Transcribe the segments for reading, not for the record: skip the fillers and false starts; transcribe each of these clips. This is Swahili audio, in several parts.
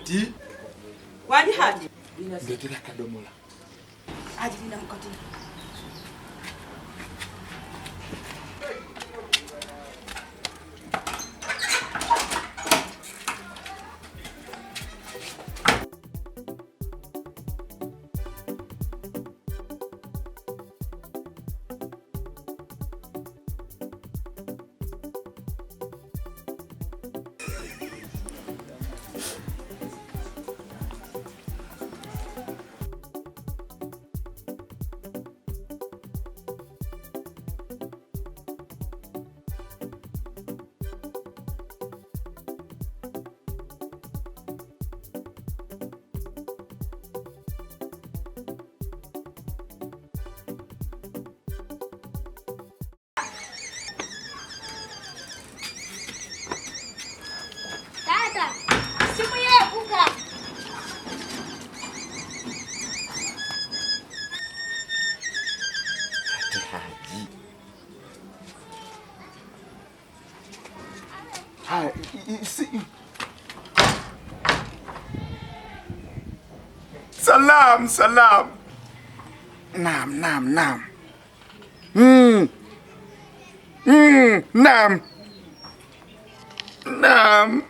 Kati wali Hajji ndetera kadomola Hajji nina mukati Dada, simu yebuka. Hajji. Hai, Salam. Naam.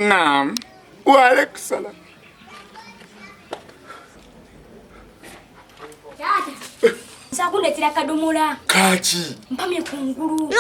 Naam. Wa alaikum salam. Dada. Sakule tira kadomola. Kachi. Mpame kunguru.